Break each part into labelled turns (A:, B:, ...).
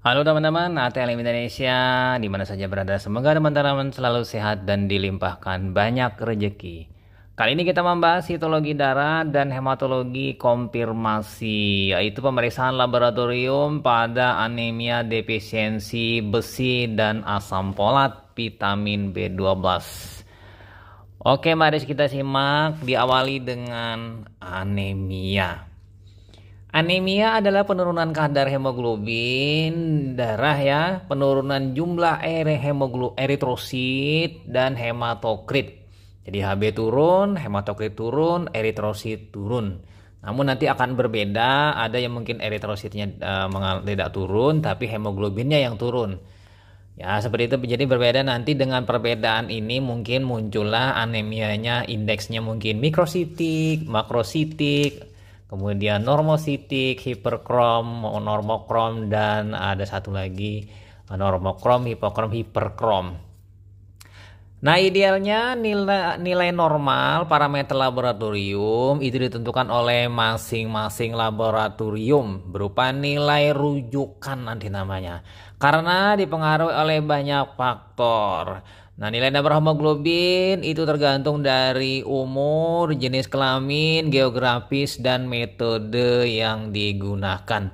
A: Halo teman-teman, ATLM Indonesia, di mana saja berada. Semoga teman-teman selalu sehat dan dilimpahkan banyak rezeki. Kali ini kita membahas histologi darah dan hematologi konfirmasi, yaitu pemeriksaan laboratorium pada anemia defisiensi besi dan asam folat vitamin B12. Oke, mari kita simak, diawali dengan anemia. Anemia adalah penurunan kadar hemoglobin darah ya, penurunan jumlah eritrosit dan hematokrit. Jadi Hb turun, hematokrit turun, eritrosit turun. Namun nanti akan berbeda, ada yang mungkin eritrositnya tidak turun tapi hemoglobinnya yang turun. Ya, seperti itu. Jadi berbeda nanti dengan perbedaan ini mungkin muncullah anemianya, indeksnya mungkin mikrositik, makrositik, kemudian normositik, hiperkrom, normokrom, dan ada satu lagi normokrom, hipokrom, hiperkrom. Nah, idealnya nilai normal parameter laboratorium itu ditentukan oleh masing-masing laboratorium berupa nilai rujukan nanti namanya. Karena dipengaruhi oleh banyak faktor. Nah, nilai damar hemoglobin itu tergantung dari umur, jenis kelamin, geografis, dan metode yang digunakan.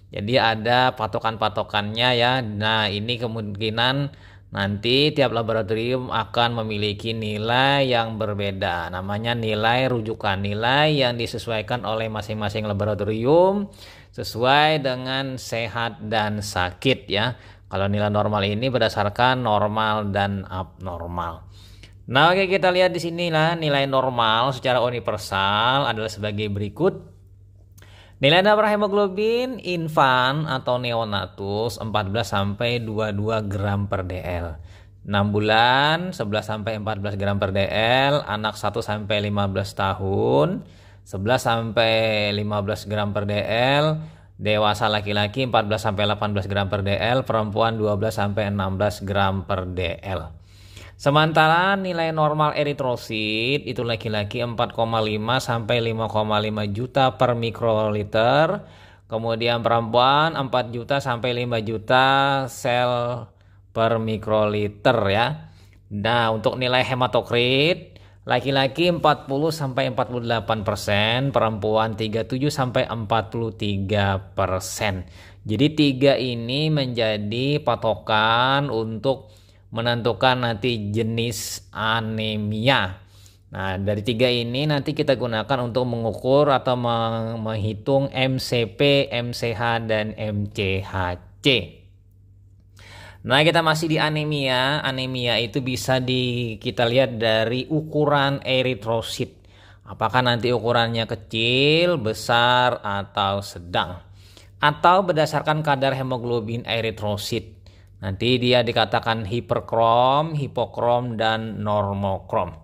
A: Jadi ada patokan-patokannya ya. Nah, ini kemungkinan nanti tiap laboratorium akan memiliki nilai yang berbeda. Namanya nilai rujukan, nilai yang disesuaikan oleh masing-masing laboratorium sesuai dengan sehat dan sakit ya. Kalau nilai normal ini berdasarkan normal dan abnormal. Nah, oke, kita lihat di sini lah nilai normal secara universal adalah sebagai berikut. Nilai damar hemoglobin infan atau neonatus 14 sampai 22 gram per dl. 6 bulan 11 sampai 14 gram per dl, anak 1 sampai 15 tahun 11 sampai 15 gram per dl, dewasa laki-laki 14 sampai 18 gram per dl, perempuan 12 sampai 16 gram per dl. Sementara nilai normal eritrosit itu laki-laki 4,5 sampai 5,5 juta per mikroliter. Kemudian perempuan 4 juta sampai 5 juta sel per mikroliter ya. Nah, untuk nilai hematokrit laki-laki 40 sampai 48%, perempuan 37 sampai 43%. Jadi tiga ini menjadi patokan untuk menentukan nanti jenis anemia. Nah, dari tiga ini nanti kita gunakan untuk mengukur atau menghitung MCP, MCH, dan MCHC. Nah, kita masih di anemia. Anemia itu bisa kita lihat dari ukuran eritrosit. Apakah nanti ukurannya kecil, besar, atau sedang. Atau berdasarkan kadar hemoglobin eritrosit. Nanti dia dikatakan hiperkrom, hipokrom, dan normokrom.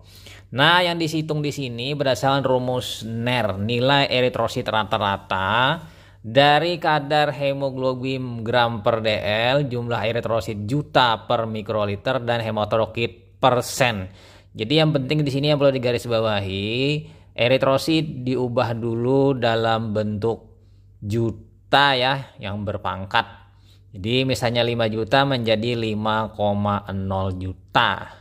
A: Nah, yang dihitung di sini berdasarkan rumus NER, nilai eritrosit rata-rata dari kadar hemoglobin gram per dl, jumlah eritrosit juta per mikroliter, dan hematokrit persen. Jadi yang penting di sini yang perlu digarisbawahi, eritrosit diubah dulu dalam bentuk juta ya, yang berpangkat. Jadi misalnya 5 juta menjadi 5,0 juta.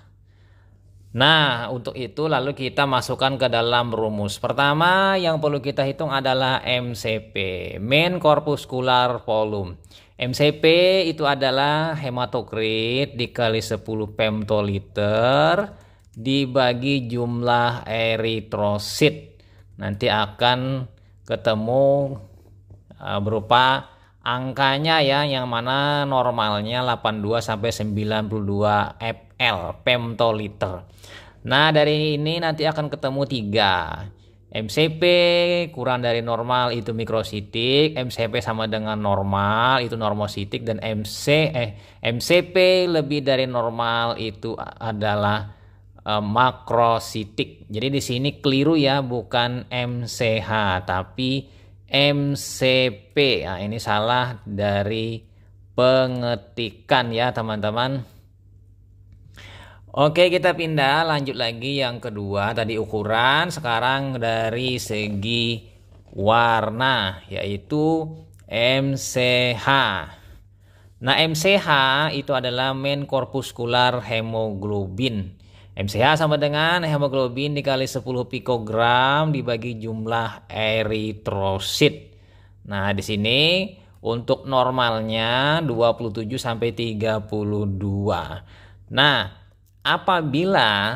A: Nah, untuk itu lalu kita masukkan ke dalam rumus. Pertama yang perlu kita hitung adalah MCP, Mean Corpuscular Volume. MCP itu adalah hematokrit dikali 10 femtoliter dibagi jumlah eritrosit. Nanti akan ketemu berupa angkanya ya, yang mana normalnya 82 sampai 92 ml femtoliter. Nah, dari ini nanti akan ketemu 3. MCP kurang dari normal itu mikrositik, MCP sama dengan normal itu normositik, dan MCP lebih dari normal itu adalah makrositik. Jadi di sini keliru ya, bukan MCH tapi MCP. Nah, ini salah dari pengetikan ya teman-teman. Oke, kita pindah lanjut lagi yang kedua. Tadi ukuran, sekarang dari segi warna, yaitu MCH. Nah, MCH itu adalah main korpuskular hemoglobin. MCH sama dengan hemoglobin dikali 10 pikogram dibagi jumlah eritrosit. Nah, di sini untuk normalnya 27 sampai 32. Nah, apabila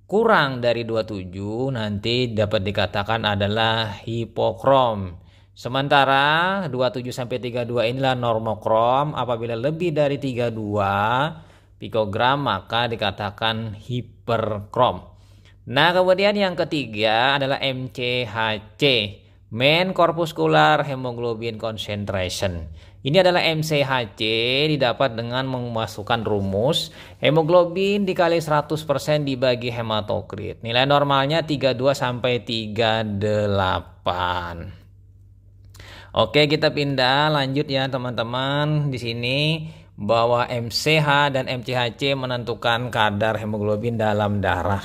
A: kurang dari 27 nanti dapat dikatakan adalah hipokrom. Sementara 27 sampai 32 inilah normokrom. Apabila lebih dari 32 pikogram maka dikatakan hiperkrom. Nah, kemudian yang ketiga adalah MCHC, main corpuscular hemoglobin concentration. Ini adalah MCHC didapat dengan memasukkan rumus hemoglobin dikali 100% dibagi hematokrit. Nilai normalnya 32 sampai 38. Oke, kita pindah lanjut ya teman-teman. Di sini bahwa MCH dan MCHC menentukan kadar hemoglobin dalam darah.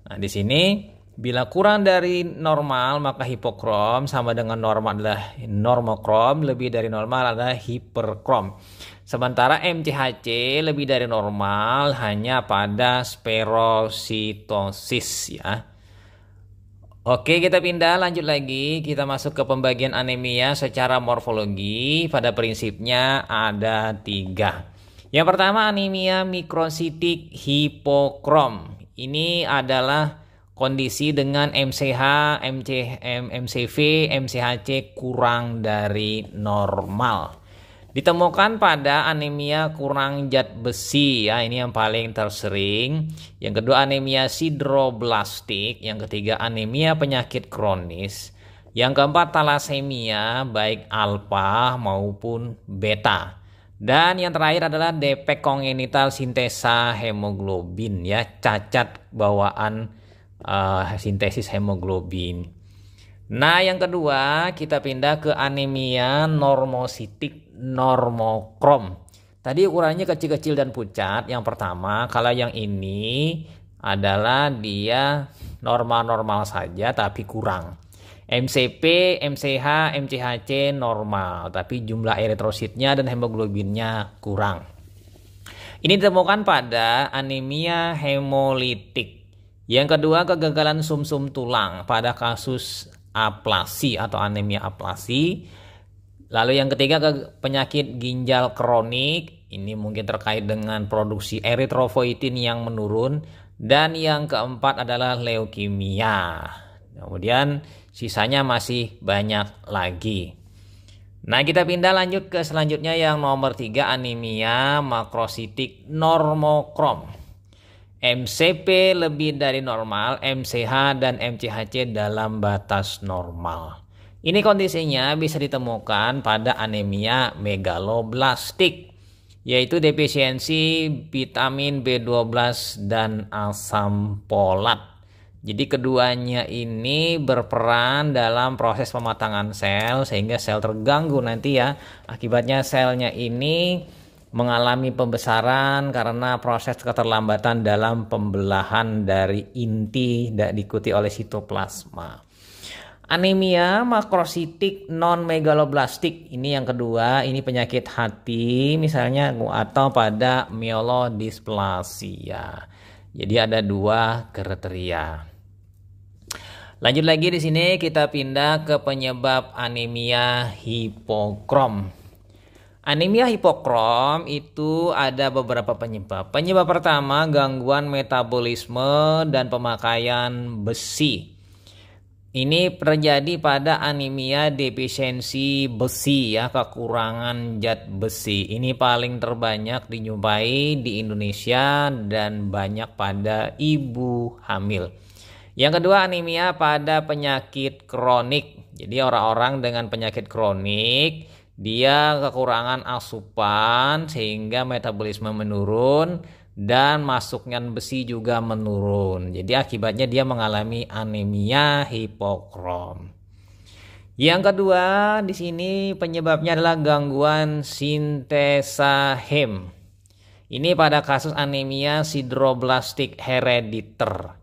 A: Nah, di sini bila kurang dari normal maka hipokrom, sama dengan normal adalah normokrom, lebih dari normal adalah hiperkrom. Sementara MCHC lebih dari normal hanya pada spherositosis ya. Oke, kita pindah lanjut lagi. Kita masuk ke pembagian anemia secara morfologi. Pada prinsipnya ada 3. Yang pertama anemia mikrositik hipokrom. Ini adalah kondisi dengan MCH, MCV, MCHC kurang dari normal. Ditemukan pada anemia kurang zat besi ya, ini yang paling tersering. Yang kedua anemia sideroblastik, yang ketiga anemia penyakit kronis, yang keempat talasemia baik alfa maupun beta. Dan yang terakhir adalah defek kongenital sintesa hemoglobin ya, cacat bawaan sintesis hemoglobin. Nah, yang kedua kita pindah ke anemia normositik normokrom. Tadi ukurannya kecil-kecil dan pucat. Yang pertama, kalau yang ini adalah dia normal-normal saja tapi kurang. MCP, MCH, MCHC normal tapi jumlah eritrositnya dan hemoglobinnya kurang. Ini ditemukan pada anemia hemolitik. Yang kedua, kegagalan sumsum tulang pada kasus aplasi atau anemia aplasi. Lalu yang ketiga penyakit ginjal kronik, ini mungkin terkait dengan produksi eritropoietin yang menurun. Dan yang keempat adalah leukemia. Kemudian sisanya masih banyak lagi. Nah, kita pindah lanjut ke selanjutnya yang nomor 3 anemia makrositik normokrom. MCP lebih dari normal, MCH dan MCHC dalam batas normal. Ini kondisinya bisa ditemukan pada anemia megaloblastik, yaitu defisiensi vitamin B12 dan asam folat. Jadi keduanya ini berperan dalam proses pematangan sel sehingga sel terganggu nanti ya. Akibatnya selnya ini mengalami pembesaran karena proses keterlambatan dalam pembelahan dari inti dan diikuti oleh sitoplasma. Anemia makrositik non megaloblastik ini yang kedua, ini penyakit hati misalnya atau pada myelodysplasia. Jadi ada 2 kriteria. Lanjut lagi di sini kita pindah ke penyebab anemia hipokrom. Anemia hipokrom itu ada beberapa penyebab. Penyebab pertama gangguan metabolisme dan pemakaian besi. Ini terjadi pada anemia defisiensi besi ya, kekurangan zat besi. Ini paling terbanyak dijumpai di Indonesia dan banyak pada ibu hamil. Yang kedua anemia pada penyakit kronik. Jadi orang-orang dengan penyakit kronik dia kekurangan asupan sehingga metabolisme menurun dan masuknya besi juga menurun. Jadi akibatnya dia mengalami anemia hipokrom. Yang kedua di sini penyebabnya adalah gangguan sintesa hem. Ini pada kasus anemia sideroblastik herediter.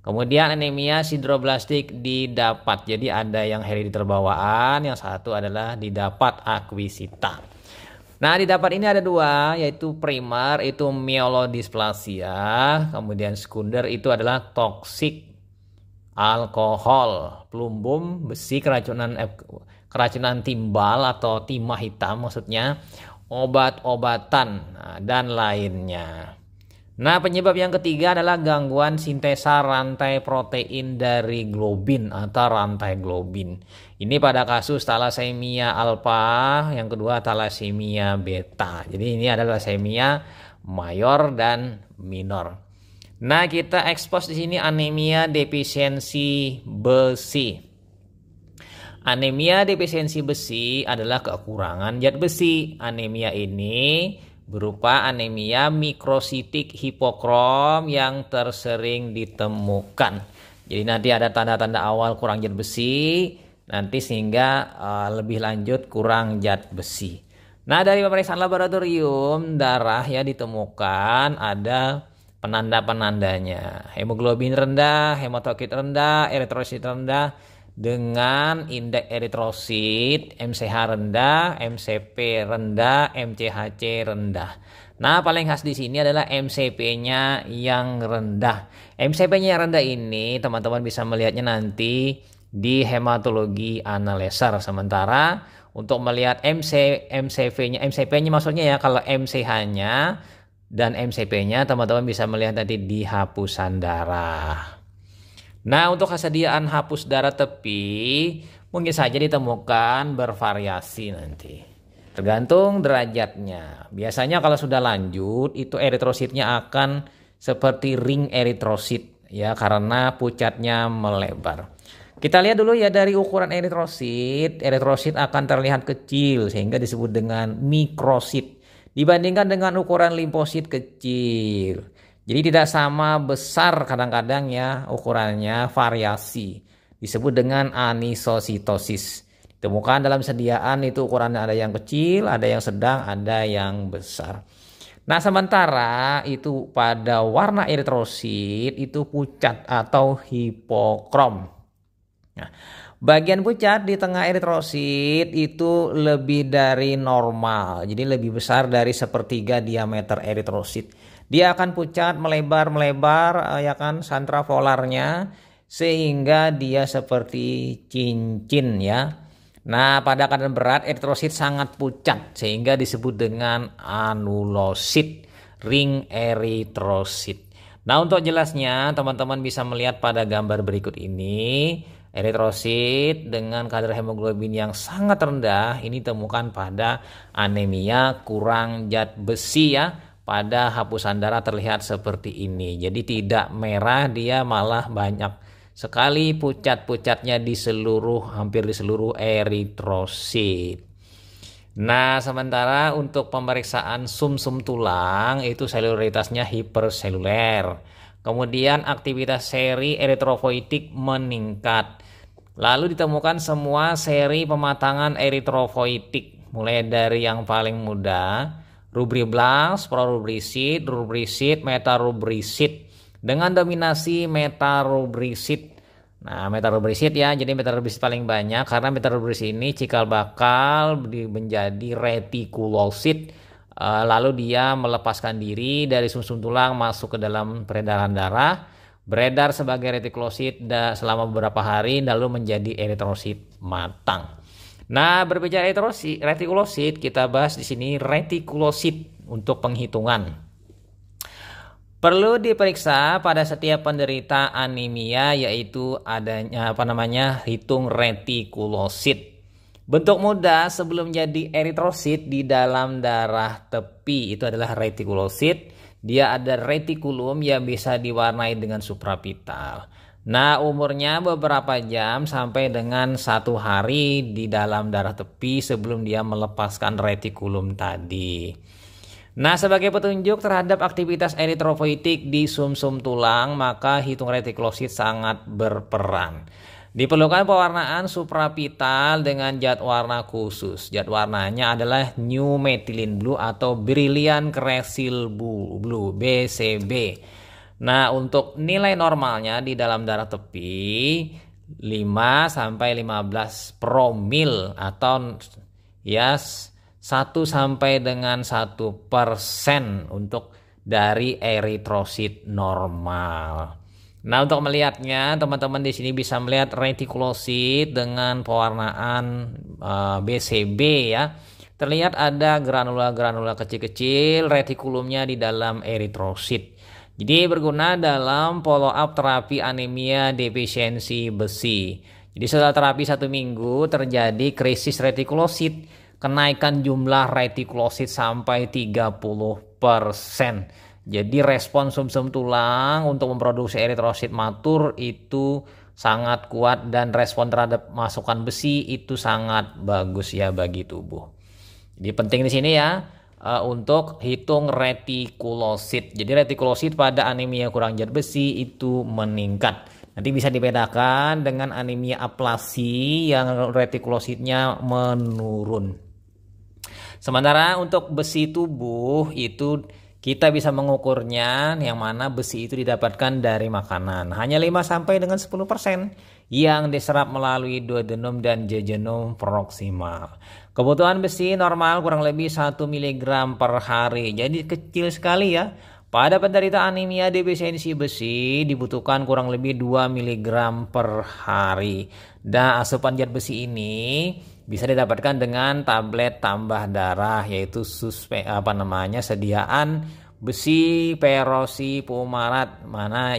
A: Kemudian anemia sideroblastik didapat. Jadi ada yang herediter bawaan, yang satu adalah didapat akuisita. Nah, di dapat ini ada dua, yaitu primer itu myelodysplasia, kemudian sekunder itu adalah toksik alkohol, plumbum, besi, keracunan timbal atau timah hitam maksudnya, obat-obatan, dan lainnya. Nah, penyebab yang ketiga adalah gangguan sintesa rantai protein dari globin atau rantai globin. Ini pada kasus thalassemia alfa, yang kedua thalassemia beta. Jadi ini adalah thalassemia mayor dan minor. Nah, kita ekspos di sini anemia defisiensi besi. Anemia defisiensi besi adalah kekurangan zat besi. Anemia ini berupa anemia mikrositik hipokrom yang tersering ditemukan. Jadi nanti ada tanda-tanda awal kurang zat besi, nanti sehingga lebih lanjut kurang zat besi. Nah, dari pemeriksaan laboratorium darah ya ditemukan ada penanda-penandanya. Hemoglobin rendah, hematokrit rendah, eritrosit rendah, dengan indeks eritrosit, MCH rendah, MCP rendah, MCHC rendah. Nah, paling khas di sini adalah MCP-nya yang rendah. MCP-nya yang rendah ini teman-teman bisa melihatnya nanti di hematologi analyzer. Sementara untuk melihat MCP-nya maksudnya ya, kalau MCH-nya dan MCP-nya teman-teman bisa melihat nanti di hapusan darah. Nah, untuk kesediaan hapus darah tepi mungkin saja ditemukan bervariasi nanti. Tergantung derajatnya. Biasanya kalau sudah lanjut itu eritrositnya akan seperti ring eritrosit ya, karena pucatnya melebar. Kita lihat dulu ya dari ukuran eritrosit. Eritrosit akan terlihat kecil sehingga disebut dengan mikrosit dibandingkan dengan ukuran limfosit kecil. Jadi tidak sama besar kadang-kadang ya ukurannya, variasi. Disebut dengan anisositosis. Ditemukan dalam sediaan itu ukurannya ada yang kecil, ada yang sedang, ada yang besar. Nah, sementara itu pada warna eritrosit itu pucat atau hipokrom. Nah, bagian pucat di tengah eritrosit itu lebih dari normal. Jadi lebih besar dari sepertiga diameter eritrosit. Dia akan pucat melebar ya kan santrapolarnya sehingga dia seperti cincin ya. Nah, pada keadaan berat eritrosit sangat pucat sehingga disebut dengan anulosit, ring eritrosit. Nah, untuk jelasnya teman-teman bisa melihat pada gambar berikut ini. Eritrosit dengan kadar hemoglobin yang sangat rendah ini temukan pada anemia kurang zat besi ya. Pada hapusan darah terlihat seperti ini. Jadi tidak merah, dia malah banyak sekali pucat-pucatnya hampir di seluruh eritrosit. Nah, sementara untuk pemeriksaan sumsum tulang itu selularitasnya hiperseluler. Kemudian aktivitas seri eritrofoitik meningkat. Lalu ditemukan semua seri pematangan eritrofoitik mulai dari yang paling muda, rubriblast, prorubrisit, rubrisit, metarubrisit dengan dominasi metarubrisit. Nah, metarubrisit ya, jadi metarubrisit paling banyak karena metarubrisit ini cikal bakal menjadi retikulosit. Lalu dia melepaskan diri dari sumsum tulang masuk ke dalam peredaran darah, beredar sebagai retikulosit selama beberapa hari lalu menjadi eritrosit matang. Nah, berbicara retikulosit, kita bahas di sini retikulosit untuk penghitungan. Perlu diperiksa pada setiap penderita anemia yaitu adanya hitung retikulosit. Bentuk mudah sebelum jadi eritrosit di dalam darah tepi itu adalah retikulosit. Dia ada retikulum yang bisa diwarnai dengan suprapital. Nah, umurnya beberapa jam sampai dengan 1 hari di dalam darah tepi sebelum dia melepaskan retikulum tadi. Nah, sebagai petunjuk terhadap aktivitas eritrofoitik di sumsum tulang, maka hitung retikulosit sangat berperan. Diperlukan pewarnaan suprapital dengan zat warna khusus. Zat warnanya adalah new methylene blue atau brilliant crescil blue BCB. Nah, untuk nilai normalnya di dalam darah tepi 5 sampai 15 promil atau ya 1 sampai dengan 1% untuk dari eritrosit normal. Nah, untuk melihatnya, teman-teman di sini bisa melihat retikulosit dengan pewarnaan BCB ya. Terlihat ada granula-granula kecil-kecil retikulumnya di dalam eritrosit. Jadi berguna dalam follow up terapi anemia defisiensi besi. Jadi setelah terapi 1 minggu terjadi krisis retikulosit, kenaikan jumlah retikulosit sampai 30%. Jadi respon sumsum tulang untuk memproduksi eritrosit matur itu sangat kuat dan respon terhadap masukan besi itu sangat bagus ya bagi tubuh. Jadi penting di sini ya untuk hitung retikulosit. Jadi retikulosit pada anemia kurang zat besi itu meningkat. Nanti bisa dibedakan dengan anemia aplasi yang retikulositnya menurun. Sementara untuk besi tubuh itu kita bisa mengukurnya yang mana besi itu didapatkan dari makanan. Hanya 5 sampai dengan 10% yang diserap melalui duodenum dan jejunum proksimal. Kebutuhan besi normal kurang lebih 1 mg per hari. Jadi kecil sekali ya. Pada penderita anemia defisiensi besi dibutuhkan kurang lebih 2 mg per hari. Dan asupan zat besi ini bisa didapatkan dengan tablet tambah darah yaitu sediaan besi peroksi fumarat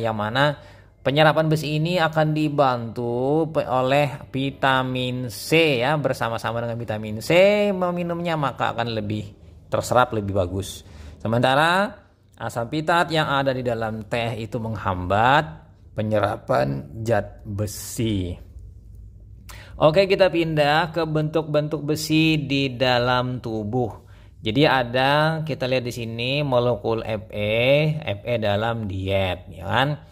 A: yang mana penyerapan besi ini akan dibantu oleh vitamin C ya, bersama-sama dengan vitamin C meminumnya maka akan lebih terserap lebih bagus. Sementara asam pitat yang ada di dalam teh itu menghambat penyerapan zat besi. Oke, kita pindah ke bentuk-bentuk besi di dalam tubuh. Jadi kita lihat di sini molekul Fe dalam diet, ya kan?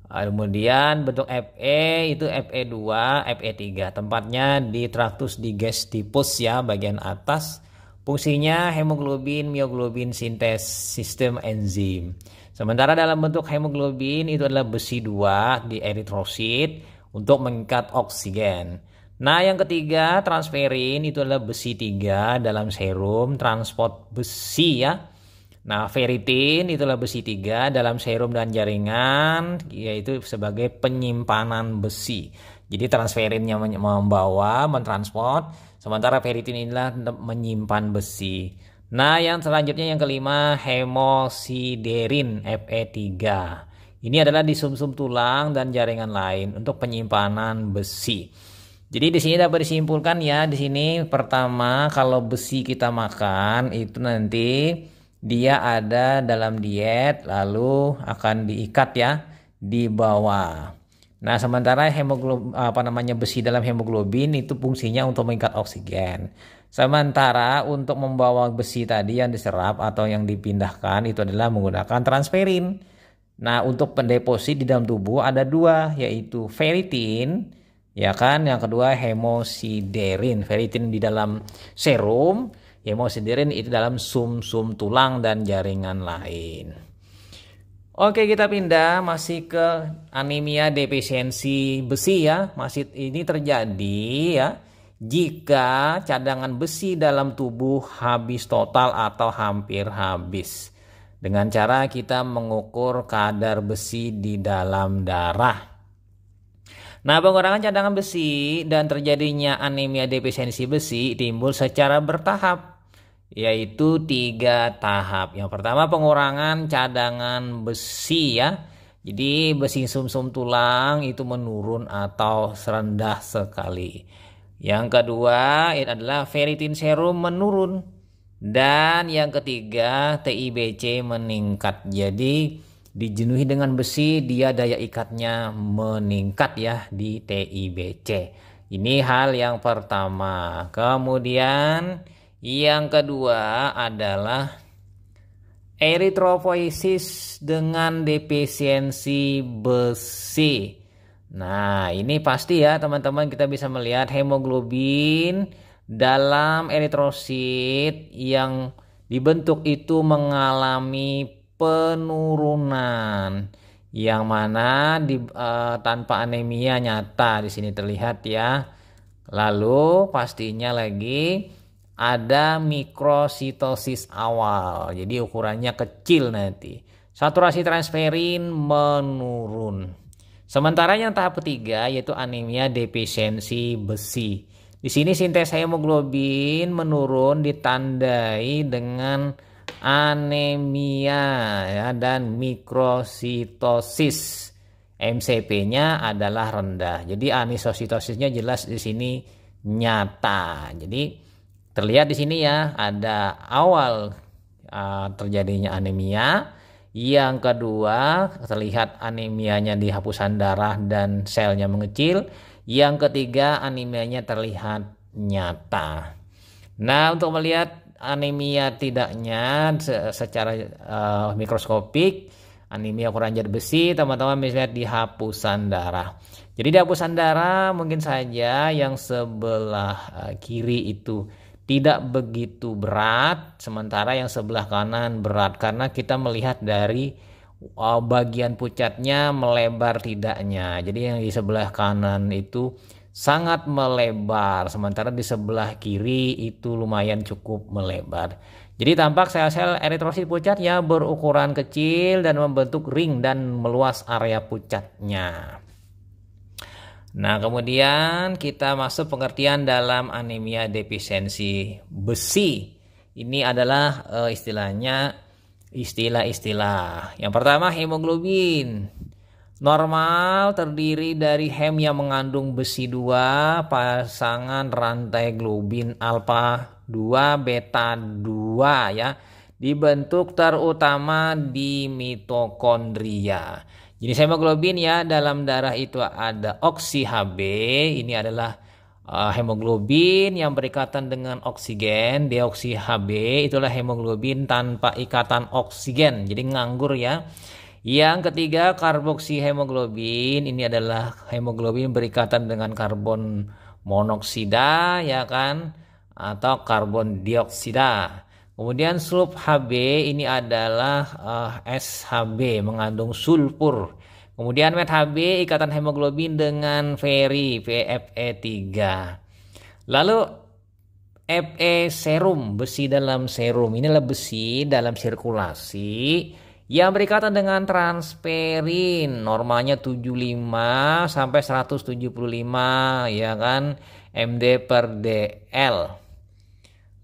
A: Kemudian bentuk Fe itu Fe2, Fe3. Tempatnya di traktus digestivus ya, bagian atas. Fungsinya hemoglobin, mioglobin, sintesis sistem enzim. Sementara dalam bentuk hemoglobin itu adalah besi 2 di eritrosit untuk mengikat oksigen. Nah, yang ketiga transferin itu adalah besi 3 dalam serum transport besi ya. Nah, ferritin itu adalah besi 3 dalam serum dan jaringan yaitu sebagai penyimpanan besi. Jadi transferinnya membawa, mentransport, sementara ferritin inilah menyimpan besi. Nah, yang selanjutnya yang kelima hemosiderin Fe3. Ini adalah di sumsum tulang dan jaringan lain untuk penyimpanan besi. Jadi di sini dapat disimpulkan ya, di sini pertama kalau besi kita makan itu nanti dia ada dalam diet lalu akan diikat ya di bawah. Nah, sementara besi dalam hemoglobin itu fungsinya untuk mengikat oksigen. Sementara untuk membawa besi tadi yang diserap atau yang dipindahkan itu adalah menggunakan transferin. Nah, untuk pendeposit di dalam tubuh ada 2 yaitu ferritin ya kan, yang kedua hemosiderin. Ferritin di dalam serum, hemosiderin itu dalam sumsum tulang dan jaringan lain. Oke, kita pindah masih ke anemia defisiensi besi ya. Masih ini terjadi ya jika cadangan besi dalam tubuh habis total atau hampir habis. Dengan cara kita mengukur kadar besi di dalam darah. Nah, pengurangan cadangan besi dan terjadinya anemia defisiensi besi timbul secara bertahap, yaitu 3 tahap. Yang pertama pengurangan cadangan besi ya. Jadi besi sumsum tulang itu menurun atau rendah sekali. Yang kedua itu adalah ferritin serum menurun. Dan yang ketiga TIBC meningkat. Jadi dijenuhi dengan besi, dia daya ikatnya meningkat ya di TIBC. Ini hal yang pertama. Kemudian yang kedua adalah eritropoiesis dengan defisiensi besi. Nah, ini pasti ya teman-teman, kita bisa melihat hemoglobin dalam eritrosit yang dibentuk itu mengalami penurunan yang mana tanpa anemia nyata di sini terlihat ya. Lalu pastinya lagi ada mikrositosis awal. Jadi ukurannya kecil nanti. Saturasi transferin menurun. Sementara yang tahap ketiga yaitu anemia defisiensi besi. Di sini sintesa hemoglobin menurun ditandai dengan anemia ya, dan mikrositosis. MCP-nya adalah rendah. Jadi anisositosisnya jelas di sini nyata. Jadi terlihat di sini ya ada awal terjadinya anemia. Yang kedua terlihat anemianya di hapusan darah dan selnya mengecil. Yang ketiga anemianya terlihat nyata. Nah, untuk melihat anemia tidaknya secara mikroskopik, anemia kurang zat besi, teman-teman bisa lihat di hapusan darah. Jadi di hapusan darah mungkin saja yang sebelah kiri itu tidak begitu berat, sementara yang sebelah kanan berat karena kita melihat dari bagian pucatnya melebar tidaknya. Jadi yang di sebelah kanan itu sangat melebar, sementara di sebelah kiri itu lumayan cukup melebar. Jadi tampak sel-sel eritrosit pucatnya berukuran kecil dan membentuk ring dan meluas area pucatnya. Nah, kemudian kita masuk pengertian dalam anemia defisiensi besi. Ini adalah istilah-istilah. Yang pertama, hemoglobin. Normal terdiri dari hem yang mengandung besi 2, pasangan rantai globin alfa 2, beta 2 ya. Dibentuk terutama di mitokondria. Jenis hemoglobin ya, dalam darah itu ada oksi Hb. Ini adalah hemoglobin yang berikatan dengan oksigen, deoksi Hb. Itulah hemoglobin tanpa ikatan oksigen, jadi nganggur ya. Yang ketiga karboksi hemoglobin. Ini adalah hemoglobin berikatan dengan karbon monoksida ya kan, atau karbon dioksida. Kemudian sulf Hb ini adalah SHB mengandung sulfur. Kemudian met Hb ikatan hemoglobin dengan feri VFE3. Lalu Fe serum, besi dalam serum. Inilah besi dalam sirkulasi yang berikatan dengan transferin. Normalnya 75 sampai 175 ya kan md per dl.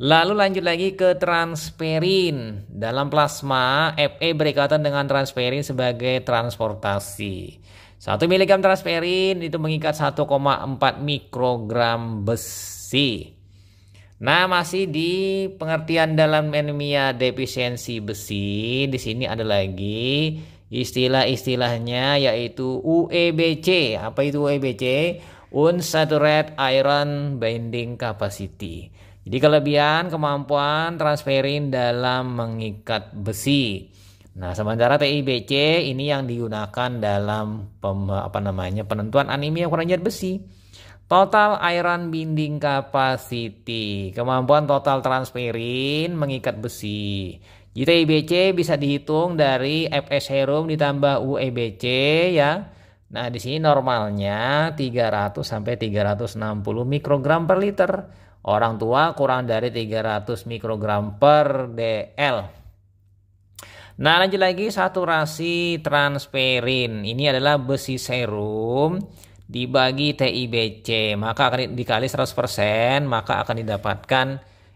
A: Lalu lanjut lagi ke transferin. Dalam plasma, Fe berikatan dengan transferin sebagai transportasi. 1 mg transferin itu mengikat 1,4 mikrogram besi. Nah, masih di pengertian dalam anemia defisiensi besi. Di sini ada lagi istilah-istilahnya yaitu UEBC. Apa itu UEBC? Unsaturated Iron Binding Capacity. Jadi kelebihan kemampuan transferin dalam mengikat besi. Nah, sementara TIBC ini yang digunakan dalam penentuan anemia kurang zat besi. Total iron binding capacity, kemampuan total transferin mengikat besi. Jadi TIBC bisa dihitung dari Fe serum ditambah UEBC ya. Nah, di sini normalnya 300 sampai 360 mikrogram per liter. Orang tua kurang dari 300 mikrogram per dl. Nah, lanjut lagi saturasi transferin. Ini adalah besi serum dibagi TIBC, maka akan dikali 100%, maka akan didapatkan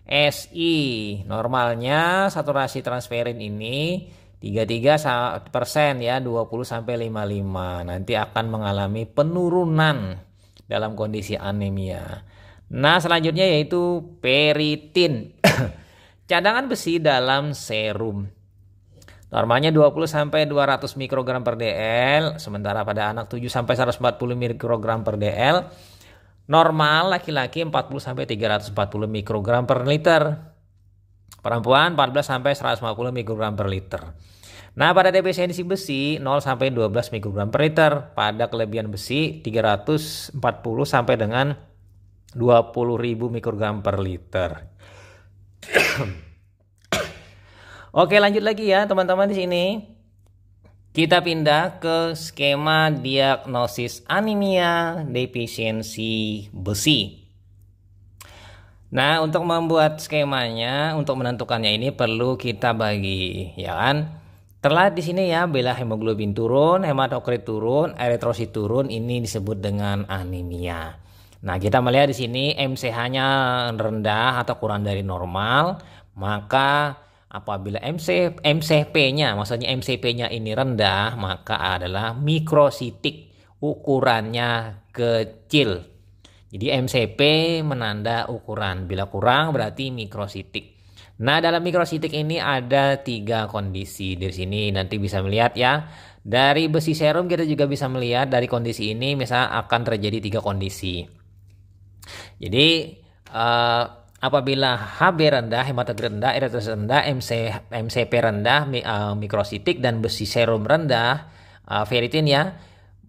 A: SI. Normalnya saturasi transferin ini 33% ya, 20 sampai 55. Nanti akan mengalami penurunan dalam kondisi anemia. Nah, selanjutnya yaitu peritin. Cadangan besi dalam serum. Normalnya 20 sampai 200 mikrogram per dl, sementara pada anak 7 sampai 140 mikrogram per dl. Normal laki-laki 40 sampai 340 mikrogram per liter. Perempuan 14 sampai 150 mikrogram per liter. Nah, pada defisiensi besi 0 sampai 12 mikrogram per liter. Pada kelebihan besi 340 sampai dengan 20.000 mikrogram per liter. Oke, lanjut lagi ya teman-teman. Di sini kita pindah ke skema diagnosis anemia defisiensi besi. Nah, untuk membuat skemanya, untuk menentukannya ini perlu kita bagi, ya kan? Terlihat di sini ya, bila hemoglobin turun, hematokrit turun, eritrosit turun, ini disebut dengan anemia. Nah, kita melihat di sini MCH-nya rendah atau kurang dari normal, maka apabila MCP-nya, maksudnya MCP-nya ini rendah, maka adalah mikrositik, ukurannya kecil. Jadi MCP menanda ukuran. Bila kurang berarti mikrositik. Nah, dalam mikrositik ini ada 3 kondisi. Di sini nanti bisa melihat ya. Dari besi serum kita juga bisa melihat dari kondisi ini misal akan terjadi 3 kondisi. Jadi apabila HB rendah, hematokrit rendah, eritrosit rendah, MCP rendah, mikrositik dan besi serum rendah, ferritin ya.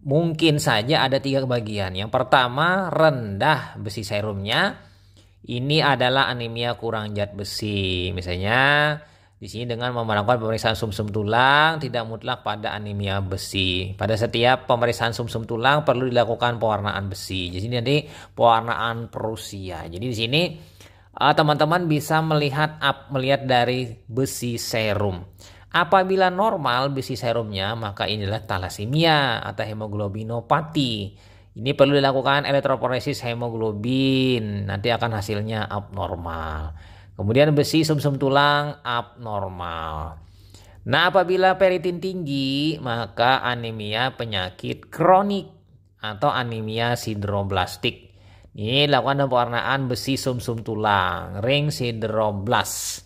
A: Mungkin saja ada 3 bagian. Yang pertama, rendah besi serumnya. Ini adalah anemia kurang zat besi. Misalnya di sini dengan melakukan pemeriksaan sumsum tulang tidak mutlak pada anemia besi. Pada setiap pemeriksaan sumsum tulang perlu dilakukan pewarnaan besi. Jadi nanti pewarnaan Prusia. Jadi di sini teman-teman bisa melihat dari besi serum. Apabila normal besi serumnya, maka inilah talasemia atau hemoglobinopati. Ini perlu dilakukan elektroporesis hemoglobin. Nanti akan hasilnya abnormal. Kemudian besi sumsum tulang abnormal. Nah, apabila ferritin tinggi, maka anemia penyakit kronik atau anemia sideroblastik. Ini dilakukan pewarnaan besi sumsum tulang, ring sideroblast.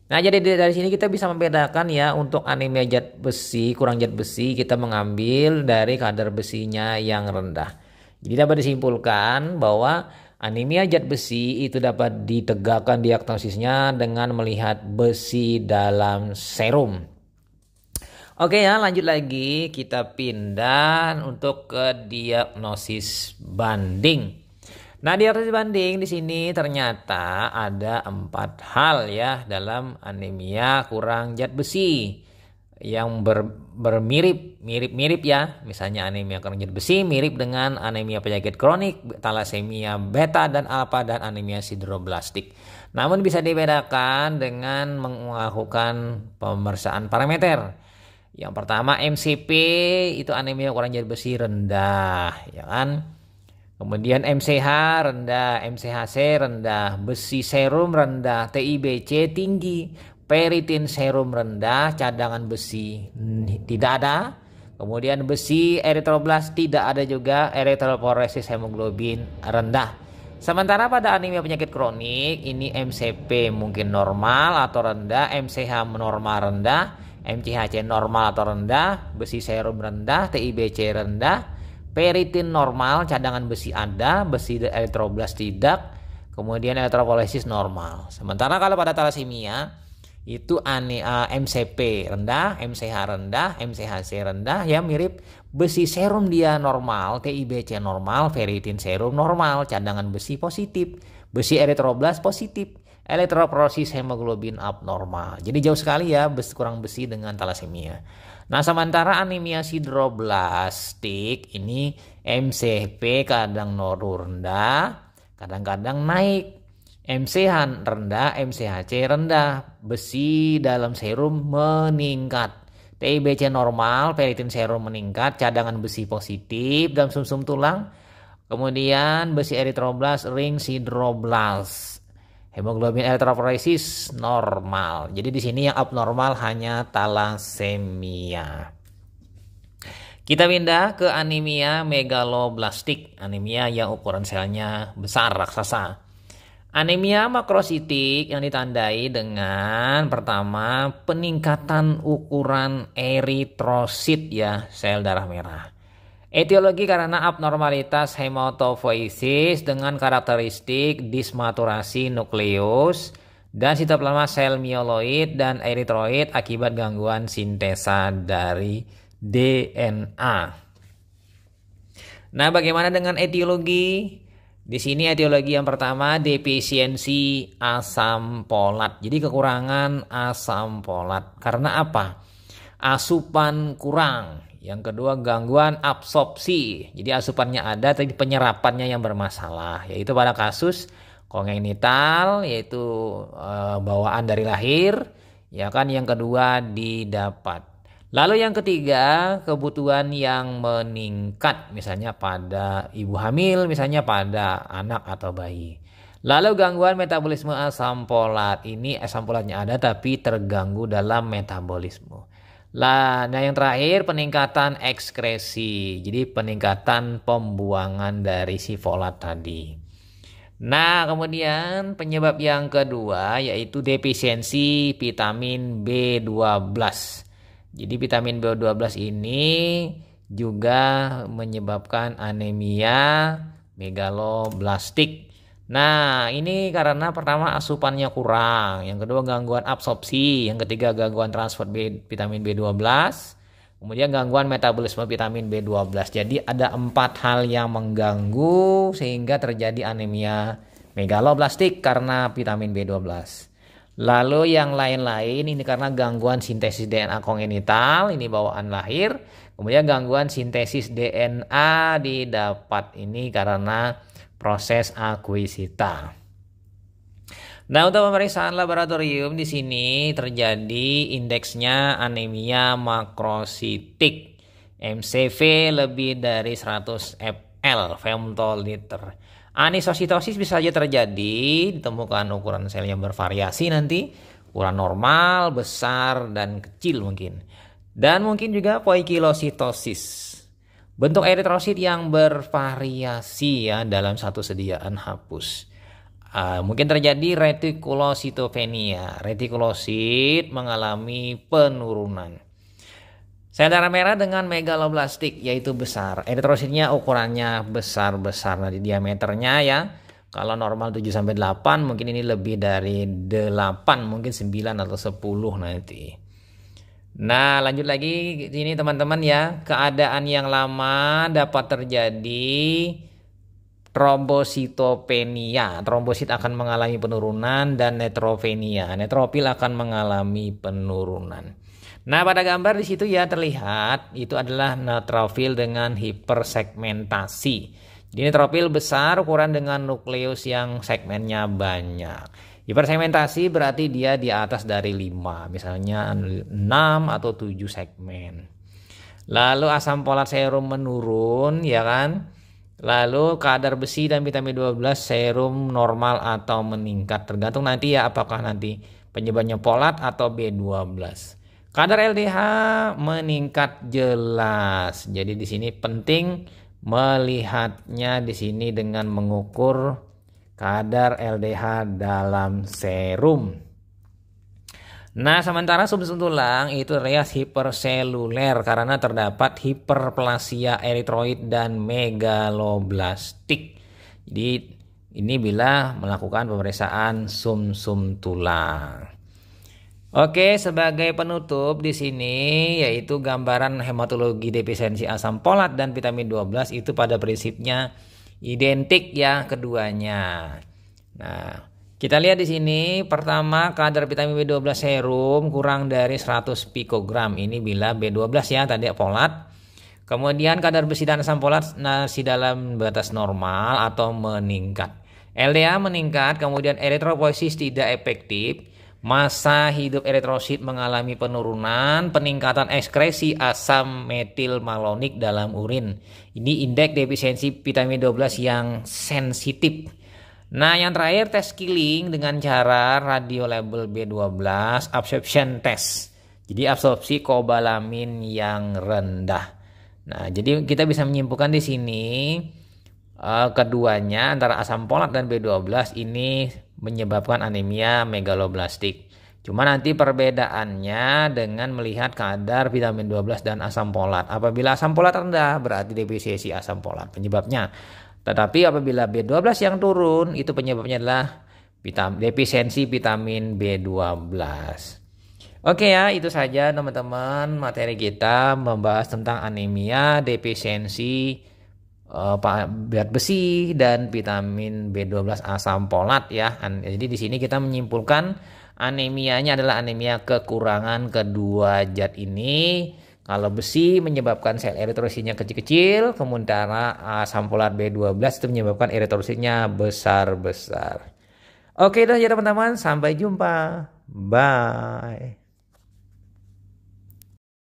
A: Nah, jadi dari sini kita bisa membedakan ya, untuk anemia zat besi, kurang zat besi, kita mengambil dari kadar besinya yang rendah. Jadi dapat disimpulkan bahwa anemia zat besi itu dapat ditegakkan diagnosisnya dengan melihat besi dalam serum. Oke ya, lanjut lagi, kita pindah untuk ke diagnosis banding. Nah, diagnosis banding di sini ternyata ada 4 hal ya dalam anemia kurang zat besi yang mirip ya. Misalnya anemia kurang zat besi mirip dengan anemia penyakit kronik, talasemia beta dan alfa dan anemia sideroblastik. Namun bisa dibedakan dengan melakukan pemeriksaan parameter. Yang pertama MCP itu anemia kurang zat besi rendah, ya kan? Kemudian MCH rendah, MCHC rendah, besi serum rendah, TIBC tinggi, ferritin serum rendah, cadangan besi tidak ada. Kemudian besi eritroblast tidak ada juga, eritroporesis hemoglobin rendah. Sementara pada anemia penyakit kronik ini MCP mungkin normal atau rendah, MCH normal rendah, MCHC normal atau rendah, besi serum rendah, TIBC rendah, ferritin normal, cadangan besi ada, besi eritroblast tidak, kemudian elektroporesis normal. Sementara kalau pada talasemia itu MCP rendah, MCH rendah, MCHC rendah, ya mirip, besi serum dia normal, TIBC normal, ferritin serum normal, cadangan besi positif, besi eritroblast positif, elektroporesis hemoglobin abnormal. Jadi jauh sekali ya kurang besi dengan talasemia. Nah, sementara anemia sideroblastik ini MCP kadang rendah, kadang-kadang naik. MCH rendah, MCHC rendah, besi dalam serum meningkat. TIBC normal, ferritin serum meningkat, cadangan besi positif dalam sumsum tulang. Kemudian besi eritroblast, ring sideroblast. Hemoglobin eritroporesis normal. Jadi di sini yang abnormal hanya talasemia. Kita pindah ke anemia megaloblastik, anemia yang ukuran selnya besar, raksasa. Anemia makrositik yang ditandai dengan pertama peningkatan ukuran eritrosit ya, sel darah merah. Etiologi karena abnormalitas hematopoiesis dengan karakteristik dismaturasi nukleus dan sitoplasma sel mieloid dan eritroid akibat gangguan sintesa dari DNA. Nah, bagaimana dengan etiologi? Di sini etiologi yang pertama defisiensi asam folat. Jadi kekurangan asam folat. Karena apa? Asupan kurang. Yang kedua gangguan absorpsi. Jadi asupannya ada tapi penyerapannya yang bermasalah. Yaitu pada kasus kongenital yaitu bawaan dari lahir, ya kan. Yang kedua didapat. Lalu yang ketiga, kebutuhan yang meningkat, misalnya pada ibu hamil, misalnya pada anak atau bayi. Lalu gangguan metabolisme asam folat. Ini asam folatnya ada tapi terganggu dalam metabolisme. Nah yang terakhir peningkatan ekskresi. Jadi peningkatan pembuangan dari si folat tadi. Nah, kemudian penyebab yang kedua yaitu defisiensi vitamin B12. Jadi vitamin B12 ini juga menyebabkan anemia megaloblastik. Nah, ini karena pertama asupannya kurang, yang kedua gangguan absorpsi, yang ketiga gangguan transfer vitamin B12, kemudian gangguan metabolisme vitamin B12. Jadi ada 4 hal yang mengganggu sehingga terjadi anemia megaloblastik karena vitamin B12. Lalu yang lain-lain ini karena gangguan sintesis DNA kongenital, ini bawaan lahir. Kemudian gangguan sintesis DNA didapat, ini karena proses akuisita. Nah, untuk pemeriksaan laboratorium di sini terjadi indeksnya anemia makrositik. MCV lebih dari 100 ml femtoliter. Anisositosis bisa saja terjadi, ditemukan ukuran sel yang bervariasi nanti, ukuran normal, besar, dan kecil mungkin. Dan mungkin juga poikilositosis. Bentuk eritrosit yang bervariasi ya dalam satu sediaan hapus. Mungkin terjadi retikulositopenia. Retikulosit mengalami penurunan. Sel darah merah dengan megaloblastik yaitu besar. Eritrositnya ukurannya besar-besar. Nah, di diameternya ya. Kalau normal 7-8, mungkin ini lebih dari 8, mungkin 9 atau 10 nanti. Nah, lanjut lagi ini teman-teman ya. Keadaan yang lama dapat terjadi trombositopenia. Trombosit akan mengalami penurunan dan neutropenia. Neutropil akan mengalami penurunan. Nah, pada gambar di situ ya terlihat itu adalah neutrofil dengan hipersegmentasi. Jadi neutrofil besar ukuran dengan nukleus yang segmennya banyak. Hipersegmentasi berarti dia di atas dari 5, misalnya 6 atau 7 segmen. Lalu asam folat serum menurun ya kan. Lalu kadar besi dan vitamin 12 serum normal atau meningkat, tergantung nanti ya apakah nanti penyebabnya folat atau B12. Kadar LDH meningkat jelas. Jadi di sini penting melihatnya di sini dengan mengukur kadar LDH dalam serum. Nah, sementara sum-sum tulang itu rias hiperseluler karena terdapat hiperplasia eritroid dan megaloblastik. Jadi ini bila melakukan pemeriksaan sum-sum tulang. Oke, sebagai penutup di sini yaitu gambaran hematologi defisiensi asam folat dan vitamin 12 itu pada prinsipnya identik ya keduanya. Nah, kita lihat di sini pertama kadar vitamin B12 serum kurang dari 100 pikogram. Ini bila B12 ya tadi folat. Kemudian kadar besi dan asam folat masih dalam batas normal atau meningkat. LDH meningkat, kemudian eritropoiesis tidak efektif. Masa hidup eritrosit mengalami penurunan, peningkatan ekskresi asam metil malonik dalam urin. Ini indeks defisiensi vitamin 12 yang sensitif. Nah, yang terakhir tes killing dengan cara radiolabel B12 absorption test. Jadi absorpsi kobalamin yang rendah. Nah, jadi kita bisa menyimpulkan di sini keduanya antara asam folat dan B12 ini menyebabkan anemia megaloblastik. Cuma nanti perbedaannya dengan melihat kadar vitamin 12 dan asam folat. Apabila asam folat rendah berarti defisiensi asam folat penyebabnya. Tetapi apabila B12 yang turun itu penyebabnya adalah defisiensi vitamin B12. Oke ya, itu saja teman-teman materi kita membahas tentang anemia, defisiensi zat besi dan vitamin B12 asam folat ya. Jadi di sini kita menyimpulkan anemianya adalah anemia kekurangan kedua zat ini. Kalau besi menyebabkan sel eritrositnya kecil-kecil, sementara asam folat B12 itu menyebabkan eritrositnya besar-besar. Oke dah ya teman-teman, sampai jumpa. Bye.